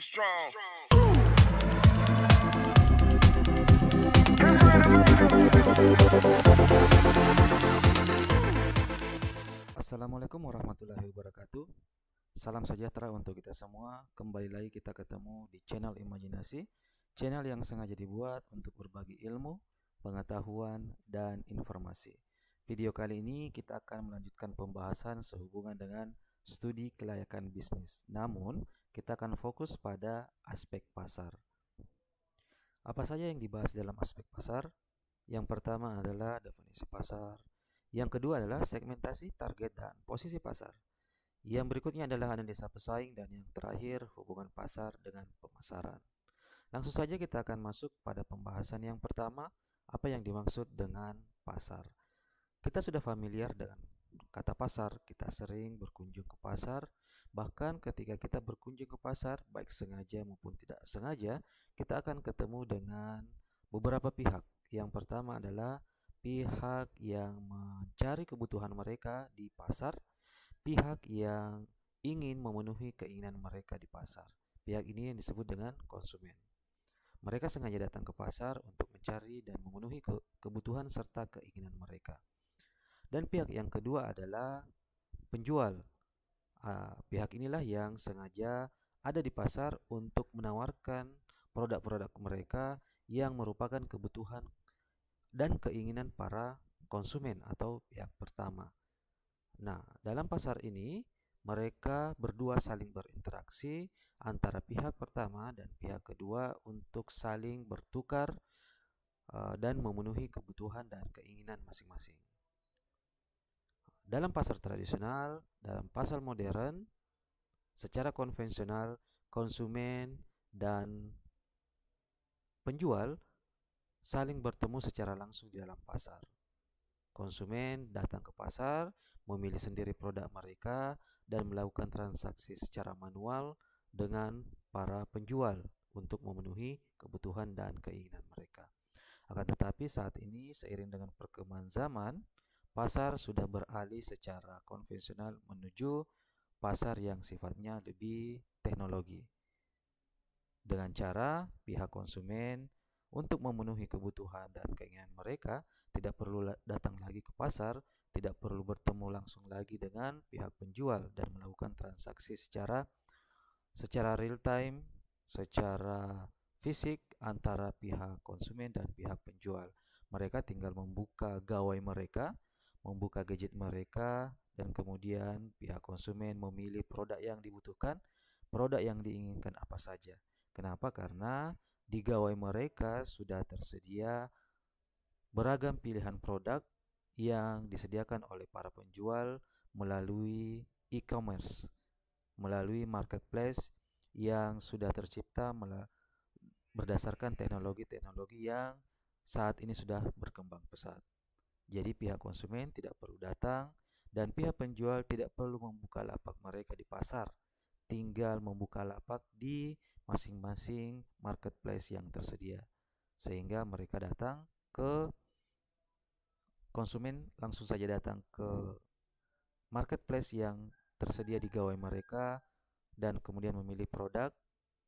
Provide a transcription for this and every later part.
be strong. Assalamualaikum warahmatullahi wabarakatuh. Salam sejahtera untuk kita semua. Kembali lagi kita ketemu di channel Imajinasi, channel yang sengaja dibuat untuk berbagi ilmu, pengetahuan, dan informasi. Video kali ini kita akan melanjutkan pembahasan sehubungan dengan studi kelayakan bisnis. Namun, kita akan fokus pada aspek pasar. Apa saja yang dibahas dalam aspek pasar? Yang pertama adalah definisi pasar. Yang kedua adalah segmentasi, target, dan posisi pasar. Yang berikutnya adalah analisa pesaing, dan yang terakhir hubungan pasar dengan pemasaran. Langsung saja kita akan masuk pada pembahasan yang pertama, apa yang dimaksud dengan pasar. Kita sudah familiar dengan kata pasar, kita sering berkunjung ke pasar. Bahkan ketika kita berkunjung ke pasar, baik sengaja maupun tidak sengaja, kita akan ketemu dengan beberapa pihak. Yang pertama adalah pihak yang mencari kebutuhan mereka di pasar, pihak yang ingin memenuhi keinginan mereka di pasar. Pihak ini yang disebut dengan konsumen. Mereka sengaja datang ke pasar untuk mencari dan memenuhi kebutuhan serta keinginan mereka. Dan pihak yang kedua adalah penjual. Pihak inilah yang sengaja ada di pasar untuk menawarkan produk-produk mereka yang merupakan kebutuhan dan keinginan para konsumen atau pihak pertama. Nah, dalam pasar ini mereka berdua saling berinteraksi antara pihak pertama dan pihak kedua untuk saling bertukar dan memenuhi kebutuhan dan keinginan masing-masing. Dalam pasar tradisional, dalam pasar modern, secara konvensional, konsumen dan penjual saling bertemu secara langsung di dalam pasar. Konsumen datang ke pasar, memilih sendiri produk mereka, dan melakukan transaksi secara manual dengan para penjual untuk memenuhi kebutuhan dan keinginan mereka. Akan tetapi saat ini seiring dengan perkembangan zaman, pasar sudah beralih secara konvensional menuju pasar yang sifatnya lebih teknologi. Dengan cara pihak konsumen untuk memenuhi kebutuhan dan keinginan mereka tidak perlu datang lagi ke pasar, tidak perlu bertemu langsung lagi dengan pihak penjual dan melakukan transaksi secara real time, secara fisik antara pihak konsumen dan pihak penjual. Mereka tinggal membuka gawai mereka, membuka gadget mereka, dan kemudian pihak konsumen memilih produk yang dibutuhkan, produk yang diinginkan apa saja. Kenapa? Karena di gawai mereka sudah tersedia beragam pilihan produk yang disediakan oleh para penjual melalui e-commerce, melalui marketplace yang sudah tercipta berdasarkan teknologi-teknologi yang saat ini sudah berkembang pesat. Jadi pihak konsumen tidak perlu datang dan pihak penjual tidak perlu membuka lapak mereka di pasar, tinggal membuka lapak di masing-masing marketplace yang tersedia. Sehingga mereka datang ke konsumen langsung saja datang ke marketplace yang tersedia di gawai mereka dan kemudian memilih produk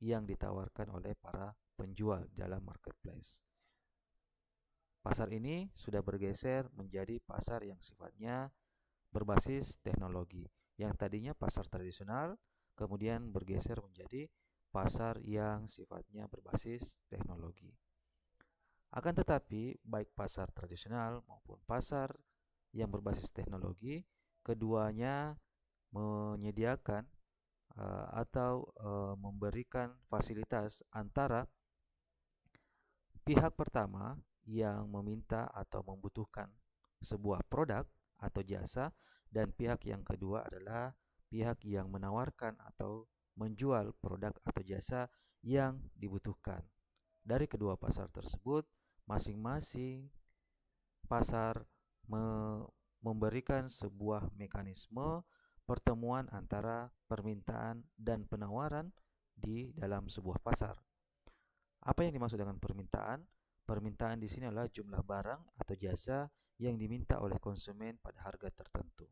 yang ditawarkan oleh para penjual dalam marketplace. Pasar ini sudah bergeser menjadi pasar yang sifatnya berbasis teknologi. Yang tadinya pasar tradisional, kemudian bergeser menjadi pasar yang sifatnya berbasis teknologi. Akan tetapi, baik pasar tradisional maupun pasar yang berbasis teknologi, keduanya menyediakan atau memberikan fasilitas antara pihak pertama yang meminta atau membutuhkan sebuah produk atau jasa, dan pihak yang kedua adalah pihak yang menawarkan atau menjual produk atau jasa yang dibutuhkan. Dari kedua pasar tersebut, masing-masing pasar memberikan sebuah mekanisme pertemuan antara permintaan dan penawaran di dalam sebuah pasar. Apa yang dimaksud dengan permintaan? Permintaan di sini adalah jumlah barang atau jasa yang diminta oleh konsumen pada harga tertentu.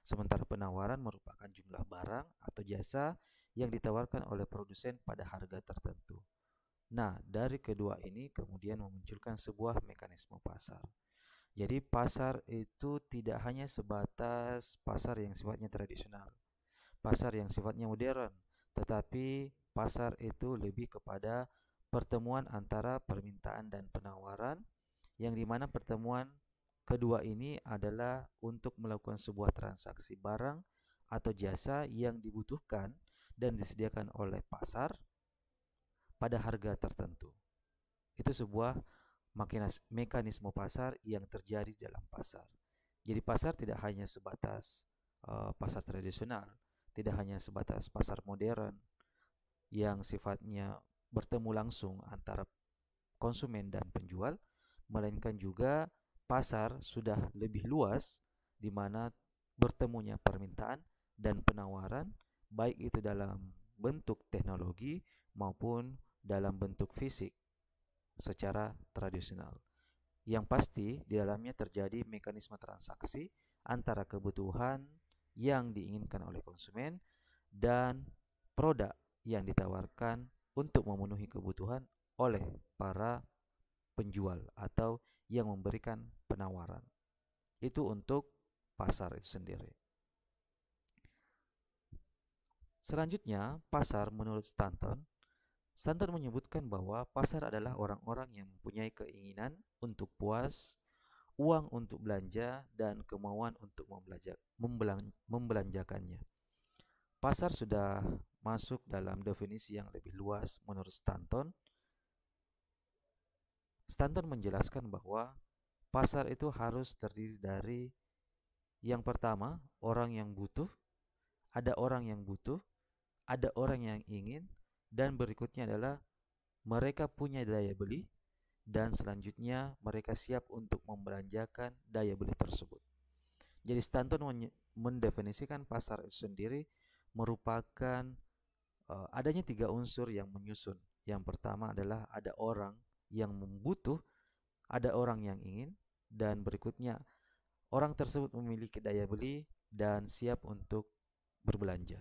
Sementara penawaran merupakan jumlah barang atau jasa yang ditawarkan oleh produsen pada harga tertentu. Nah, dari kedua ini kemudian memunculkan sebuah mekanisme pasar. Jadi pasar itu tidak hanya sebatas pasar yang sifatnya tradisional, pasar yang sifatnya modern, tetapi pasar itu lebih kepada pertemuan antara permintaan dan penawaran, yang dimana pertemuan kedua ini adalah untuk melakukan sebuah transaksi barang atau jasa yang dibutuhkan dan disediakan oleh pasar pada harga tertentu. Itu sebuah mekanisme pasar yang terjadi dalam pasar. Jadi pasar tidak hanya sebatas pasar tradisional, tidak hanya sebatas pasar modern yang sifatnya bertemu langsung antara konsumen dan penjual, melainkan juga pasar sudah lebih luas di mana bertemunya permintaan dan penawaran, baik itu dalam bentuk teknologi maupun dalam bentuk fisik secara tradisional. Yang pasti di dalamnya terjadi mekanisme transaksi antara kebutuhan yang diinginkan oleh konsumen dan produk yang ditawarkan untuk memenuhi kebutuhan oleh para penjual atau yang memberikan penawaran. Itu untuk pasar itu sendiri. Selanjutnya, pasar menurut Stanton menyebutkan bahwa pasar adalah orang-orang yang mempunyai keinginan untuk puas, uang untuk belanja, dan kemauan untuk membelanjakannya. Pasar sudah masuk dalam definisi yang lebih luas menurut Stanton. Stanton menjelaskan bahwa pasar itu harus terdiri dari yang pertama, orang yang butuh, ada orang yang butuh, ada orang yang ingin, dan berikutnya adalah mereka punya daya beli, dan selanjutnya mereka siap untuk membelanjakan daya beli tersebut. Jadi Stanton mendefinisikan pasar itu sendiri merupakan adanya 3 unsur yang menyusun. Yang pertama adalah ada orang yang membutuh, ada orang yang ingin, dan berikutnya orang tersebut memiliki daya beli dan siap untuk berbelanja.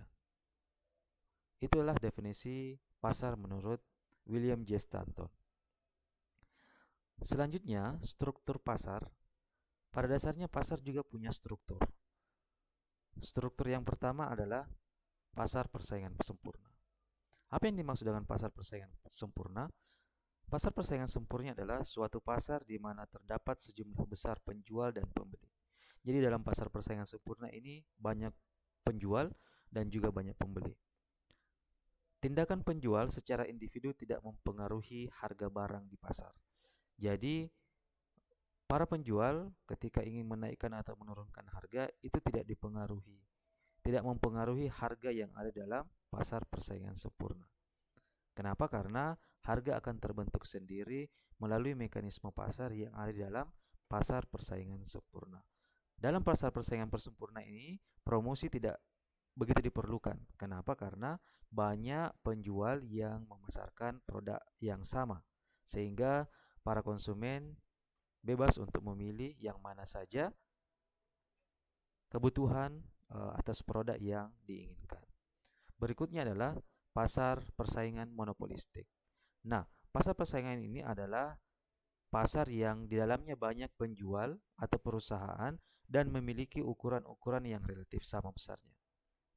Itulah definisi pasar menurut William J. Stanton. Selanjutnya, struktur pasar. Pada dasarnya pasar juga punya struktur. Struktur yang pertama adalah pasar persaingan sempurna. Apa yang dimaksud dengan pasar persaingan sempurna? Pasar persaingan sempurna adalah suatu pasar di mana terdapat sejumlah besar penjual dan pembeli. Jadi dalam pasar persaingan sempurna ini banyak penjual dan juga banyak pembeli. Tindakan penjual secara individu tidak mempengaruhi harga barang di pasar. Jadi, para penjual ketika ingin menaikkan atau menurunkan harga itu tidak mempengaruhi harga yang ada dalam pasar persaingan sempurna. Kenapa? Karena harga akan terbentuk sendiri melalui mekanisme pasar yang ada di dalam pasar persaingan sempurna. Dalam pasar persaingan sempurna ini, promosi tidak begitu diperlukan. Kenapa? Karena banyak penjual yang memasarkan produk yang sama, sehingga para konsumen bebas untuk memilih yang mana saja kebutuhan atas produk yang diinginkan. Berikutnya adalah pasar persaingan monopolistik. Nah, pasar persaingan ini adalah pasar yang di dalamnya banyak penjual atau perusahaan dan memiliki ukuran-ukuran yang relatif sama besarnya.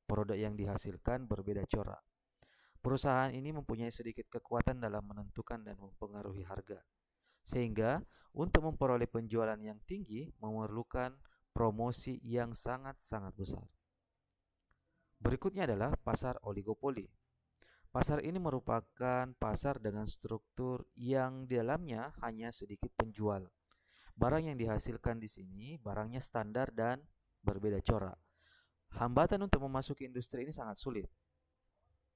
Produk yang dihasilkan berbeda corak. Perusahaan ini mempunyai sedikit kekuatan dalam menentukan dan mempengaruhi harga. Sehingga untuk memperoleh penjualan yang tinggi memerlukan promosi yang sangat-sangat besar. Berikutnya adalah pasar oligopoli. Pasar ini merupakan pasar dengan struktur yang di dalamnya hanya sedikit penjual. Barang yang dihasilkan di sini barangnya standar dan berbeda corak. Hambatan untuk memasuki industri ini sangat sulit.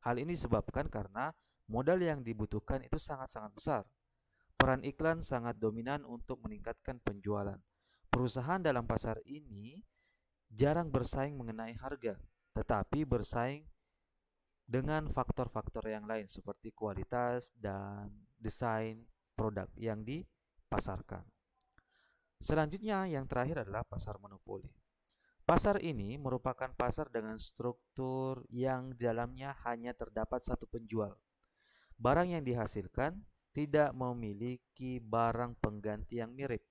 Hal ini disebabkan karena modal yang dibutuhkan itu sangat-sangat besar. Peran iklan sangat dominan untuk meningkatkan penjualan. Perusahaan dalam pasar ini jarang bersaing mengenai harga, tetapi bersaing dengan faktor-faktor yang lain seperti kualitas dan desain produk yang dipasarkan. Selanjutnya yang terakhir adalah pasar monopoli. Pasar ini merupakan pasar dengan struktur yang di dalamnya hanya terdapat satu penjual. Barang yang dihasilkan tidak memiliki barang pengganti yang mirip.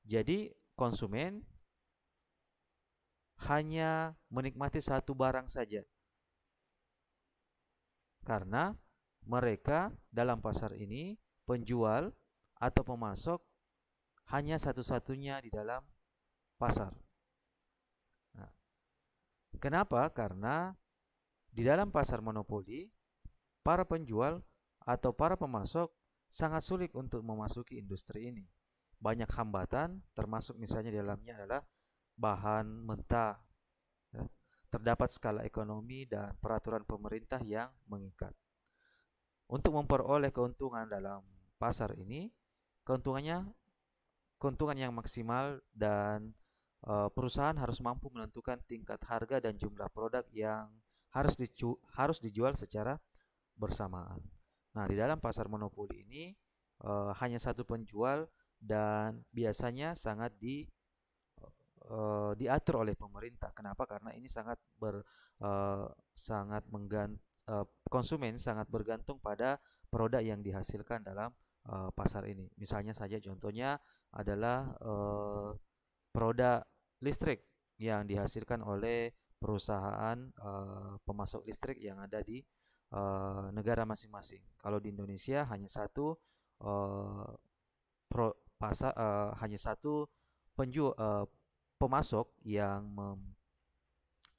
Jadi, konsumen hanya menikmati satu barang saja, karena mereka dalam pasar ini, penjual atau pemasok, hanya satu-satunya di dalam pasar. Nah, kenapa? Karena di dalam pasar monopoli, para penjual atau para pemasok sangat sulit untuk memasuki industri ini. Banyak hambatan, termasuk misalnya di dalamnya adalah bahan mentah, ya. Terdapat skala ekonomi dan peraturan pemerintah yang mengikat. Untuk memperoleh keuntungan dalam pasar ini, keuntungannya keuntungan yang maksimal dan perusahaan harus mampu menentukan tingkat harga dan jumlah produk yang harus dijual secara bersamaan. Nah, di dalam pasar monopoli ini hanya satu penjual dan biasanya diatur oleh pemerintah. Kenapa? Karena ini eh, sangat konsumen sangat bergantung pada produk yang dihasilkan dalam pasar ini. Misalnya saja contohnya adalah produk listrik yang dihasilkan oleh perusahaan pemasok listrik yang ada di negara masing-masing. Kalau di Indonesia hanya satu eh, hanya satu pemasok yang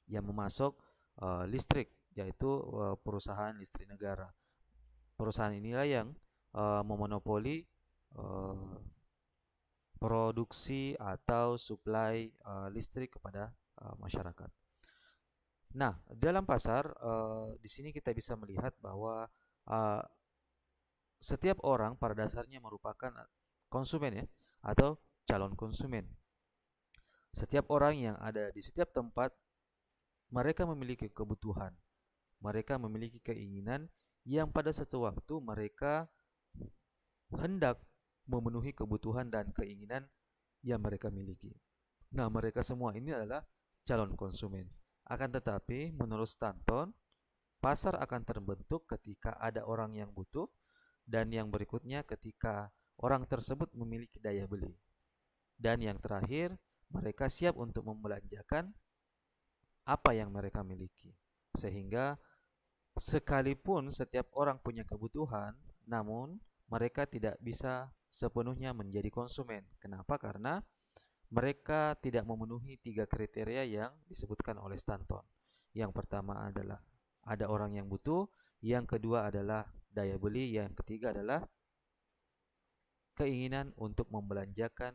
memasok listrik, yaitu perusahaan listrik negara. Perusahaan inilah yang memonopoli eh, produksi atau suplai listrik kepada masyarakat. Nah, dalam pasar di sini kita bisa melihat bahwa eh, setiap orang pada dasarnya merupakan konsumen, ya, atau calon konsumen. Setiap orang yang ada di setiap tempat, mereka memiliki kebutuhan, mereka memiliki keinginan yang pada satu waktu mereka hendak memenuhi kebutuhan dan keinginan yang mereka miliki. Nah, mereka semua ini adalah calon konsumen. Akan tetapi, menurut Stanton, pasar akan terbentuk ketika ada orang yang butuh, dan yang berikutnya ketika orang tersebut memiliki daya beli. Dan yang terakhir, mereka siap untuk membelanjakan apa yang mereka miliki. Sehingga sekalipun setiap orang punya kebutuhan, namun mereka tidak bisa sepenuhnya menjadi konsumen. Kenapa? Karena mereka tidak memenuhi 3 kriteria yang disebutkan oleh Stanton. Yang pertama adalah ada orang yang butuh, yang kedua adalah daya beli, yang ketiga adalah keinginan untuk membelanjakan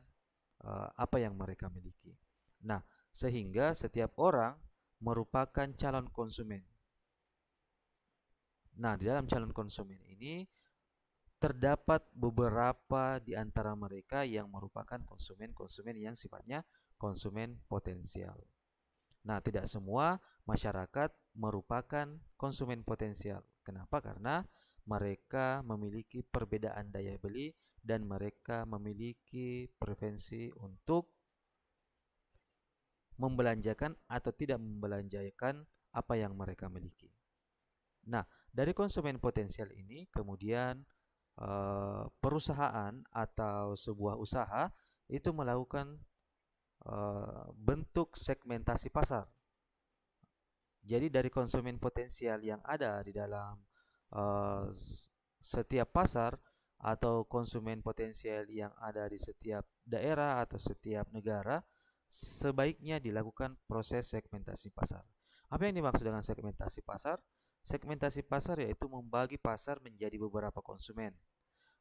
apa yang mereka miliki. Nah, sehingga setiap orang merupakan calon konsumen. Nah, di dalam calon konsumen ini terdapat beberapa di antara mereka yang merupakan konsumen-konsumen yang sifatnya konsumen potensial. Nah, tidak semua masyarakat merupakan konsumen potensial. Kenapa? Karena mereka memiliki perbedaan daya beli dan mereka memiliki preferensi untuk membelanjakan atau tidak membelanjakan apa yang mereka miliki. Nah, dari konsumen potensial ini kemudian perusahaan atau sebuah usaha itu melakukan bentuk segmentasi pasar. Jadi dari konsumen potensial yang ada di dalam setiap pasar atau konsumen potensial yang ada di setiap daerah atau setiap negara, sebaiknya dilakukan proses segmentasi pasar. Apa yang dimaksud dengan segmentasi pasar? Segmentasi pasar yaitu membagi pasar menjadi beberapa konsumen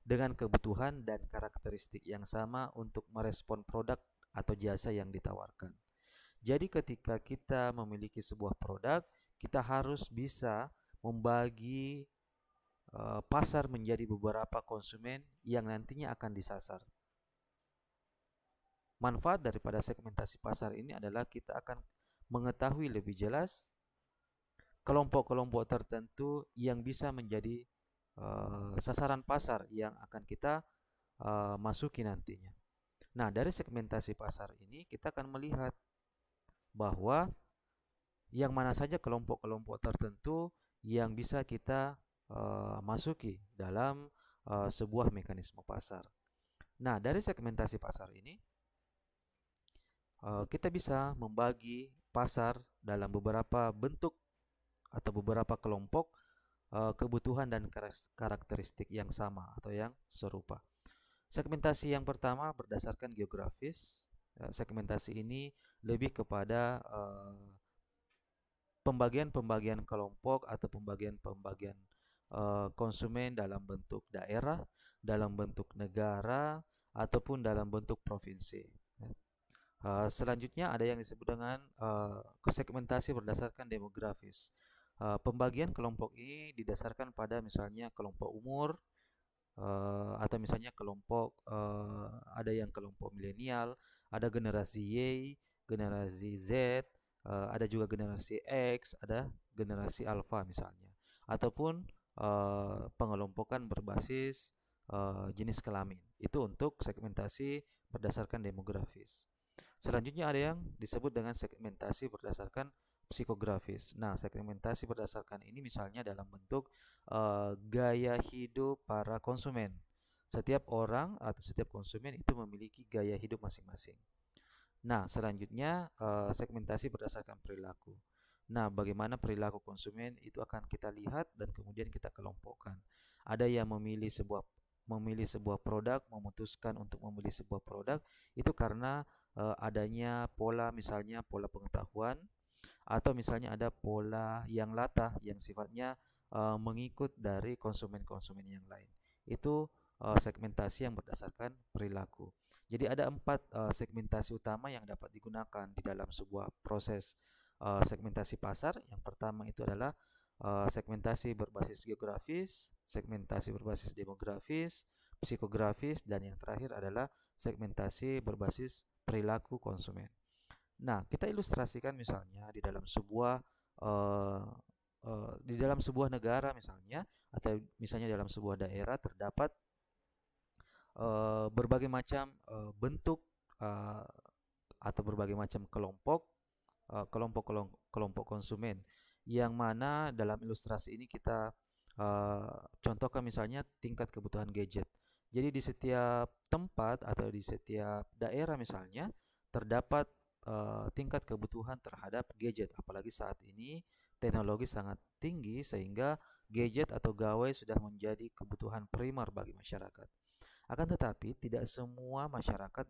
dengan kebutuhan dan karakteristik yang sama untuk merespon produk atau jasa yang ditawarkan. Jadi ketika kita memiliki sebuah produk, kita harus bisa membagi pasar menjadi beberapa konsumen yang nantinya akan disasar. Manfaat daripada segmentasi pasar ini adalah kita akan mengetahui lebih jelas kelompok-kelompok tertentu yang bisa menjadi sasaran pasar yang akan kita masuki nantinya. Nah, dari segmentasi pasar ini kita akan melihat bahwa yang mana saja kelompok-kelompok tertentu yang bisa kita masuki dalam sebuah mekanisme pasar. Nah, dari segmentasi pasar ini kita bisa membagi pasar dalam beberapa bentuk atau beberapa kelompok kebutuhan dan karakteristik yang sama atau yang serupa. Segmentasi yang pertama berdasarkan geografis. Segmentasi ini lebih kepada pembagian-pembagian kelompok atau pembagian-pembagian konsumen dalam bentuk daerah, dalam bentuk negara, ataupun dalam bentuk provinsi. Selanjutnya ada yang disebut dengan segmentasi berdasarkan demografis. Pembagian kelompok ini didasarkan pada misalnya kelompok umur, atau misalnya kelompok ada yang kelompok milenial, ada generasi Y, generasi Z, ada juga generasi X, ada generasi alpha misalnya, ataupun pengelompokan berbasis jenis kelamin. Itu untuk segmentasi berdasarkan demografis. Selanjutnya ada yang disebut dengan segmentasi berdasarkan psikografis. Nah, segmentasi berdasarkan ini misalnya dalam bentuk gaya hidup para konsumen. Setiap orang atau setiap konsumen itu memiliki gaya hidup masing-masing. Nah, selanjutnya segmentasi berdasarkan perilaku. Nah, bagaimana perilaku konsumen itu akan kita lihat dan kemudian kita kelompokkan. Ada yang memilih sebuah produk, memutuskan untuk memilih sebuah produk itu karena adanya pola, misalnya pola pengetahuan, atau misalnya ada pola yang latah yang sifatnya mengikut dari konsumen-konsumen yang lain. Itu segmentasi yang berdasarkan perilaku. Jadi ada 4 segmentasi utama yang dapat digunakan di dalam sebuah proses segmentasi pasar. Yang pertama itu adalah segmentasi berbasis geografis, segmentasi berbasis demografis, psikografis, dan yang terakhir adalah segmentasi berbasis perilaku konsumen. Nah, kita ilustrasikan misalnya uh, di dalam sebuah negara misalnya, atau misalnya dalam sebuah daerah terdapat berbagai macam bentuk uh, atau berbagai macam kelompok konsumen, yang mana dalam ilustrasi ini kita contohkan misalnya tingkat kebutuhan gadget. Jadi di setiap tempat atau di setiap daerah misalnya terdapat tingkat kebutuhan terhadap gadget, apalagi saat ini teknologi sangat tinggi sehingga gadget atau gawai sudah menjadi kebutuhan primer bagi masyarakat. Akan tetapi, tidak semua masyarakat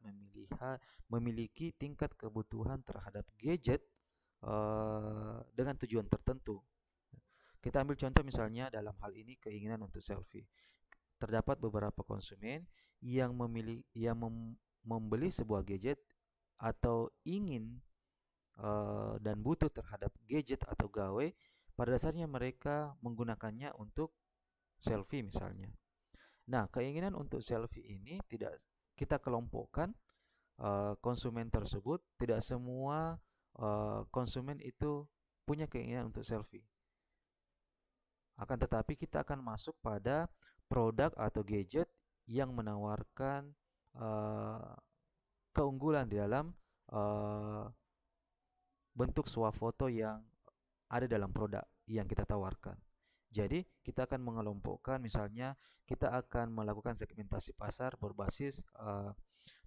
memiliki tingkat kebutuhan terhadap gadget dengan tujuan tertentu. Kita ambil contoh misalnya dalam hal ini keinginan untuk selfie. Terdapat beberapa konsumen yang membeli sebuah gadget atau ingin dan butuh terhadap gadget atau gawai, pada dasarnya mereka menggunakannya untuk selfie misalnya. Nah, keinginan untuk selfie ini tidak kita kelompokkan konsumen tersebut. Tidak semua konsumen itu punya keinginan untuk selfie. Akan tetapi kita akan masuk pada produk atau gadget yang menawarkan keunggulan di dalam bentuk swafoto yang ada dalam produk yang kita tawarkan. Jadi, kita akan mengelompokkan, misalnya kita akan melakukan segmentasi pasar berbasis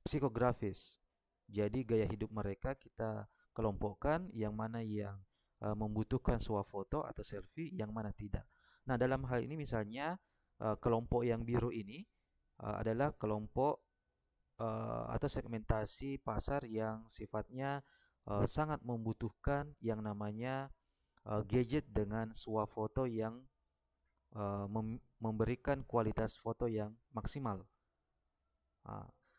psikografis. Jadi, gaya hidup mereka kita kelompokkan, yang mana yang membutuhkan swafoto atau selfie, yang mana tidak. Nah, dalam hal ini misalnya kelompok yang biru ini adalah kelompok atau segmentasi pasar yang sifatnya sangat membutuhkan yang namanya gadget dengan swafoto yang memberikan kualitas foto yang maksimal.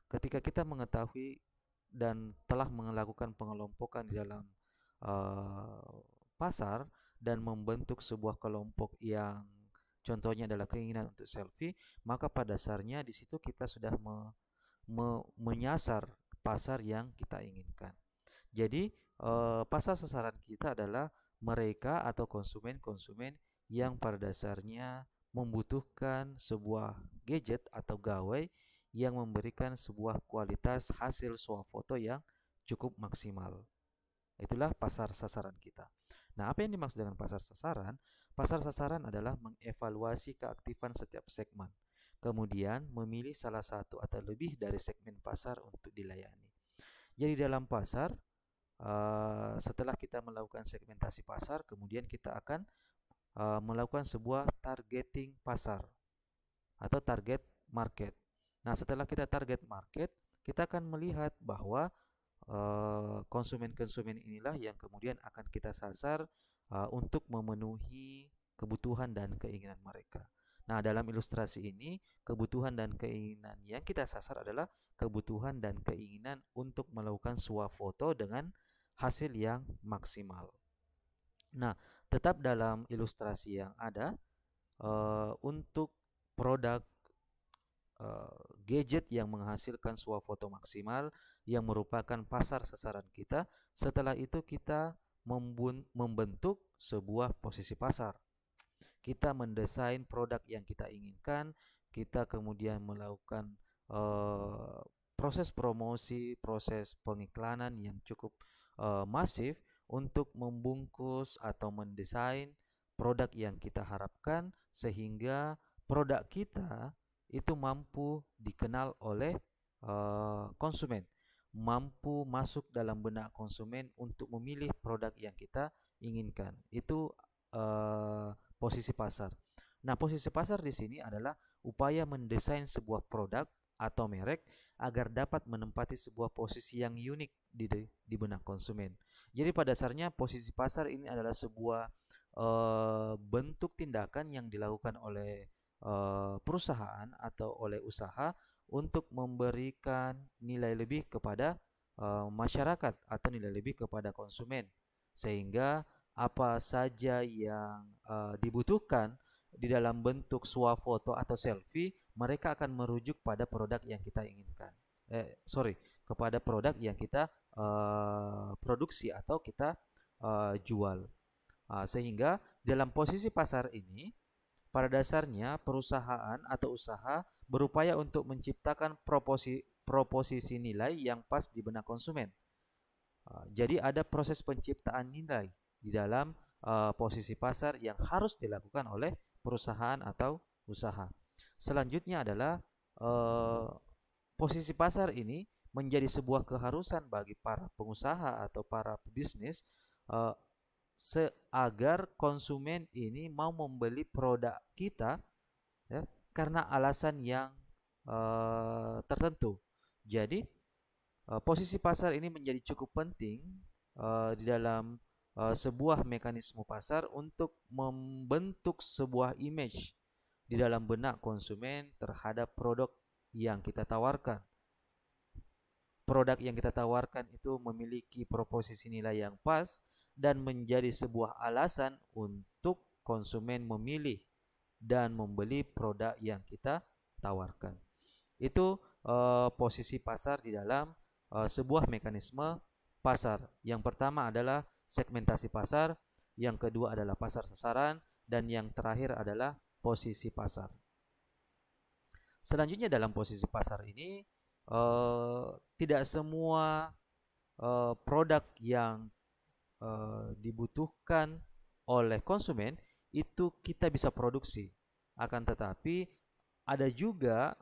Ketika kita mengetahui dan telah melakukan pengelompokan di dalam pasar dan membentuk sebuah kelompok yang contohnya adalah keinginan untuk selfie, maka pada dasarnya di situ kita sudah menyasar pasar yang kita inginkan. Jadi pasar sasaran kita adalah mereka atau konsumen-konsumen yang pada dasarnya membutuhkan sebuah gadget atau gawai yang memberikan sebuah kualitas hasil swafoto yang cukup maksimal. Itulah pasar sasaran kita. Nah, apa yang dimaksud dengan pasar sasaran? Pasar sasaran adalah mengevaluasi keaktifan setiap segmen, kemudian memilih salah satu atau lebih dari segmen pasar untuk dilayani. Jadi dalam pasar, setelah kita melakukan segmentasi pasar, kemudian kita akan melakukan sebuah targeting pasar atau target market. Nah, setelah kita target market, kita akan melihat bahwa konsumen-konsumen inilah yang kemudian akan kita sasar untuk memenuhi kebutuhan dan keinginan mereka. Nah, dalam ilustrasi ini, kebutuhan dan keinginan yang kita sasar adalah kebutuhan dan keinginan untuk melakukan swafoto dengan hasil yang maksimal. Nah, tetap dalam ilustrasi yang ada, untuk produk gadget yang menghasilkan swafoto maksimal yang merupakan pasar sasaran kita. Setelah itu kita membentuk sebuah posisi pasar. Kita mendesain produk yang kita inginkan, kita kemudian melakukan proses promosi, proses pengiklanan yang cukup masif untuk membungkus atau mendesain produk yang kita harapkan sehingga produk kita itu mampu dikenal oleh konsumen, mampu masuk dalam benak konsumen untuk memilih produk yang kita inginkan. Itu posisi pasar. Nah, posisi pasar di sini adalah upaya mendesain sebuah produk atau merek agar dapat menempati sebuah posisi yang unik di benak konsumen. Jadi pada dasarnya posisi pasar ini adalah sebuah bentuk tindakan yang dilakukan oleh perusahaan atau oleh usaha untuk memberikan nilai lebih kepada masyarakat atau nilai lebih kepada konsumen, sehingga apa saja yang dibutuhkan di dalam bentuk swafoto atau selfie, mereka akan merujuk pada produk yang kita inginkan. Kepada produk yang kita produksi atau kita jual. Sehingga dalam posisi pasar ini, pada dasarnya perusahaan atau usaha berupaya untuk menciptakan proposisi nilai yang pas di benak konsumen. Jadi ada proses penciptaan nilai di dalam posisi pasar yang harus dilakukan oleh perusahaan atau usaha. Selanjutnya adalah posisi pasar ini menjadi sebuah keharusan bagi para pengusaha atau para pebisnis agar konsumen ini mau membeli produk kita, ya, karena alasan yang tertentu. Jadi posisi pasar ini menjadi cukup penting di dalam sebuah mekanisme pasar untuk membentuk sebuah image di dalam benak konsumen terhadap produk yang kita tawarkan. Produk yang kita tawarkan itu memiliki proposisi nilai yang pas dan menjadi sebuah alasan untuk konsumen memilih dan membeli produk yang kita tawarkan. Itu posisi pasar di dalam sebuah mekanisme pasar. Yang pertama adalah segmentasi pasar, yang kedua adalah pasar sasaran, dan yang terakhir adalah posisi pasar. Selanjutnya dalam posisi pasar ini, tidak semua produk yang dibutuhkan oleh konsumen itu kita bisa produksi. Akan tetapi ada juga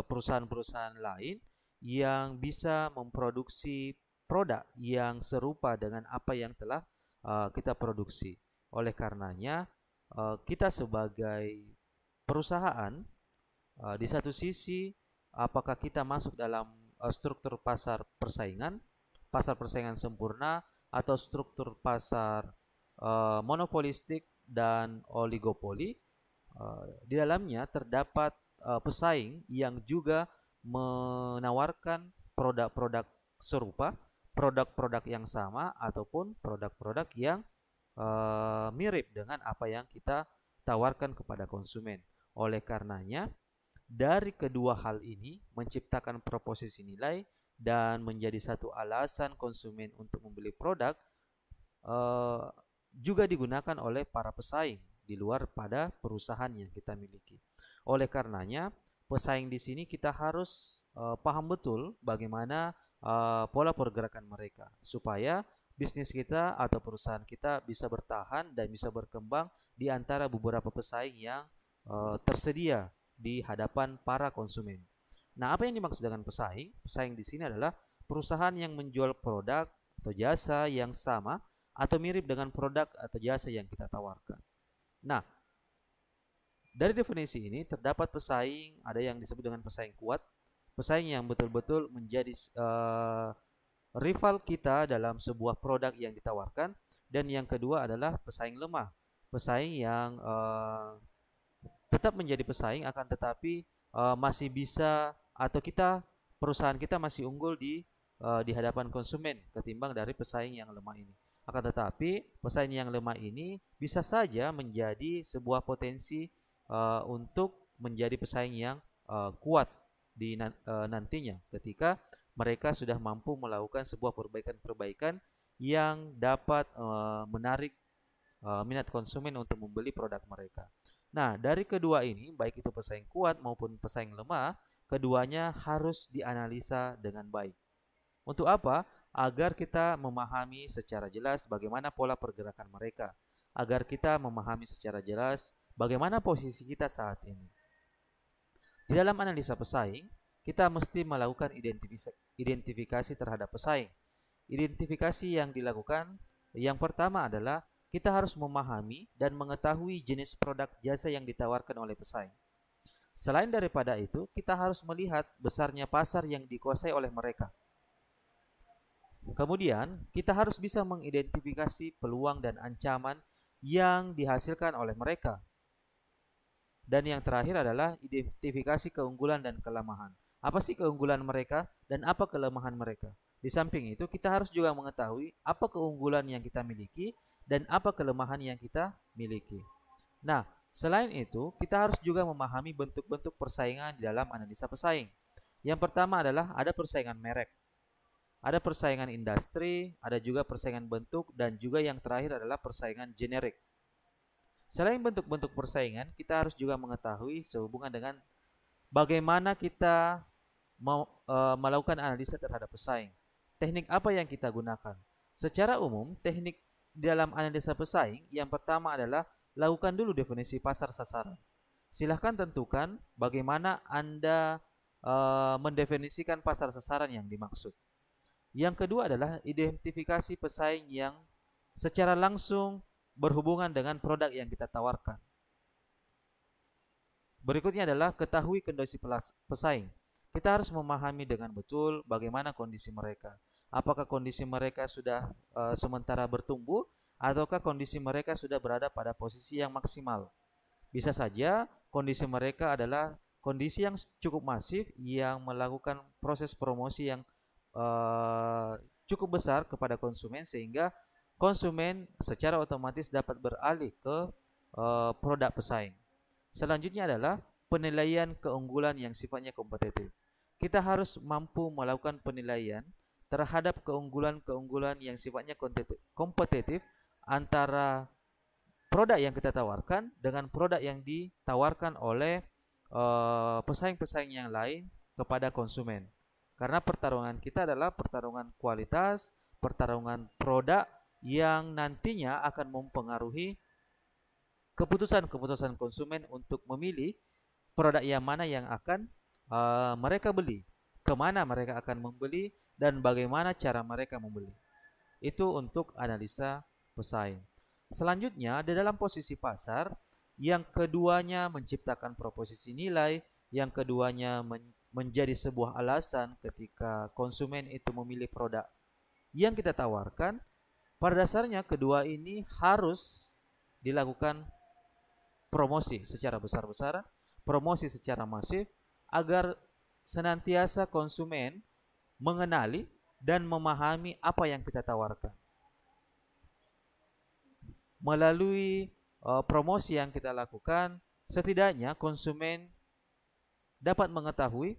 perusahaan-perusahaan lain yang bisa memproduksi produk yang serupa dengan apa yang telah kita produksi. Oleh karenanya kita sebagai perusahaan, di satu sisi apakah kita masuk dalam struktur pasar persaingan sempurna, atau struktur pasar monopolistik dan oligopoli. Di dalamnya terdapat pesaing yang juga menawarkan produk-produk serupa, produk-produk yang sama, ataupun produk-produk yang mirip dengan apa yang kita tawarkan kepada konsumen. Oleh karenanya, dari kedua hal ini menciptakan proposisi nilai dan menjadi satu alasan konsumen untuk membeli produk juga digunakan oleh para pesaing di luar pada perusahaan yang kita miliki. Oleh karenanya, pesaing di sini kita harus paham betul bagaimana pola pergerakan mereka supaya bisnis kita atau perusahaan kita bisa bertahan dan bisa berkembang di antara beberapa pesaing yang tersedia di hadapan para konsumen. Nah, apa yang dimaksud dengan pesaing? Pesaing di sini adalah perusahaan yang menjual produk atau jasa yang sama atau mirip dengan produk atau jasa yang kita tawarkan. Nah, dari definisi ini terdapat pesaing, ada yang disebut dengan pesaing kuat, pesaing yang betul-betul menjadi rival kita dalam sebuah produk yang ditawarkan, dan yang kedua adalah pesaing lemah, pesaing yang tetap menjadi pesaing akan tetapi masih bisa atau perusahaan kita masih unggul di hadapan konsumen ketimbang dari pesaing yang lemah ini. Akan tetapi pesaing yang lemah ini bisa saja menjadi sebuah potensi untuk menjadi pesaing yang kuat nantinya ketika mereka sudah mampu melakukan sebuah perbaikan-perbaikan yang dapat menarik minat konsumen untuk membeli produk mereka. Nah, dari kedua ini, baik itu pesaing kuat maupun pesaing lemah, keduanya harus dianalisa dengan baik. Untuk apa? Agar kita memahami secara jelas bagaimana pola pergerakan mereka, agar kita memahami secara jelas bagaimana posisi kita saat ini. Di dalam analisa pesaing, kita mesti melakukan identifikasi terhadap pesaing. Identifikasi yang dilakukan yang pertama adalah kita harus memahami dan mengetahui jenis produk jasa yang ditawarkan oleh pesaing. Selain daripada itu, kita harus melihat besarnya pasar yang dikuasai oleh mereka. Kemudian, kita harus bisa mengidentifikasi peluang dan ancaman yang dihasilkan oleh mereka. Dan yang terakhir adalah identifikasi keunggulan dan kelemahan. Apa sih keunggulan mereka dan apa kelemahan mereka? Di samping itu, kita harus juga mengetahui apa keunggulan yang kita miliki dan apa kelemahan yang kita miliki. Nah, selain itu, kita harus juga memahami bentuk-bentuk persaingan di dalam analisa pesaing. Yang pertama adalah ada persaingan merek, ada persaingan industri, ada juga persaingan bentuk, dan juga yang terakhir adalah persaingan generik. Selain bentuk-bentuk persaingan, kita harus juga mengetahui sehubungan dengan bagaimana kita melakukan analisa terhadap pesaing. Teknik apa yang kita gunakan? Secara umum, teknik dalam analisa pesaing yang pertama adalah lakukan dulu definisi pasar sasaran. Silahkan tentukan bagaimana Anda mendefinisikan pasar sasaran yang dimaksud. Yang kedua adalah identifikasi pesaing yang secara langsung berhubungan dengan produk yang kita tawarkan. Berikutnya adalah ketahui kondisi pesaing. Kita harus memahami dengan betul bagaimana kondisi mereka. Apakah kondisi mereka sudah sementara bertumbuh ataukah kondisi mereka sudah berada pada posisi yang maksimal. Bisa saja kondisi mereka adalah kondisi yang cukup masif yang melakukan proses promosi yang cukup besar kepada konsumen sehingga konsumen secara otomatis dapat beralih ke produk pesaing. Selanjutnya adalah penilaian keunggulan yang sifatnya kompetitif. Kita harus mampu melakukan penilaian terhadap keunggulan-keunggulan yang sifatnya kompetitif antara produk yang kita tawarkan dengan produk yang ditawarkan oleh pesaing-pesaing yang lain kepada konsumen. Karena pertarungan kita adalah pertarungan kualitas, pertarungan produk yang nantinya akan mempengaruhi keputusan-keputusan konsumen untuk memilih produk yang mana yang akan mereka beli, kemana mereka akan membeli, dan bagaimana cara mereka membeli. Itu untuk analisa pesaing. Selanjutnya, di dalam posisi pasar, yang keduanya menciptakan proposisi nilai, yang keduanya menjadi sebuah alasan ketika konsumen itu memilih produk yang kita tawarkan. Pada dasarnya kedua ini harus dilakukan promosi secara besar-besaran, promosi secara masif agar senantiasa konsumen mengenali dan memahami apa yang kita tawarkan. Melalui promosi yang kita lakukan, setidaknya konsumen dapat mengetahui,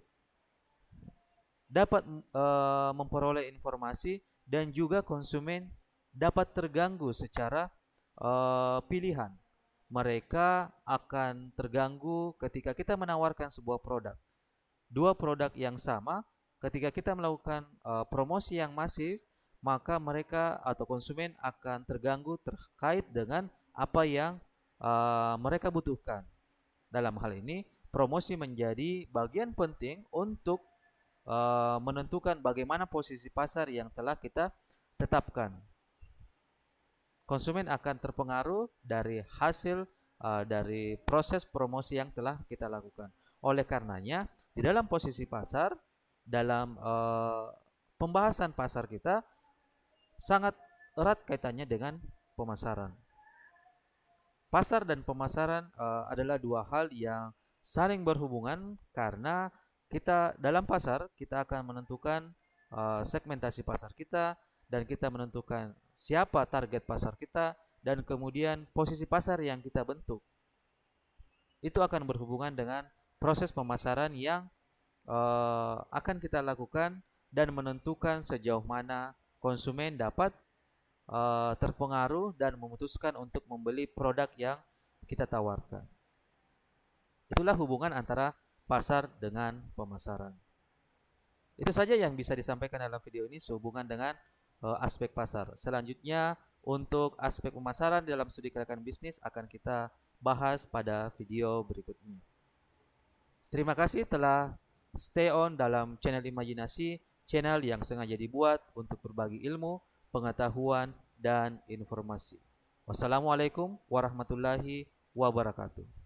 dapat memperoleh informasi, dan juga konsumen dapat terganggu secara pilihan. Mereka akan terganggu ketika kita menawarkan sebuah produk. Dua produk yang sama, ketika kita melakukan promosi yang masif, maka mereka atau konsumen akan terganggu terkait dengan apa yang mereka butuhkan. Dalam hal ini, promosi menjadi bagian penting untuk menentukan bagaimana posisi pasar yang telah kita tetapkan. Konsumen akan terpengaruh dari hasil dari proses promosi yang telah kita lakukan. Oleh karenanya, di dalam posisi pasar, dalam pembahasan pasar kita sangat erat kaitannya dengan pemasaran. Pasar dan pemasaran adalah dua hal yang saling berhubungan, karena kita dalam pasar kita akan menentukan segmentasi pasar kita, dan kita menentukan siapa target pasar kita, dan kemudian posisi pasar yang kita bentuk. Itu akan berhubungan dengan proses pemasaran yang akan kita lakukan dan menentukan sejauh mana konsumen dapat terpengaruh dan memutuskan untuk membeli produk yang kita tawarkan. Itulah hubungan antara pasar dengan pemasaran. Itu saja yang bisa disampaikan dalam video ini sehubungan dengan aspek pasar. Selanjutnya, untuk aspek pemasaran dalam studi gerakan bisnis akan kita bahas pada video berikutnya. Terima kasih telah stay on dalam channel Imajinasi, channel yang sengaja dibuat untuk berbagi ilmu, pengetahuan, dan informasi. Wassalamualaikum warahmatullahi wabarakatuh.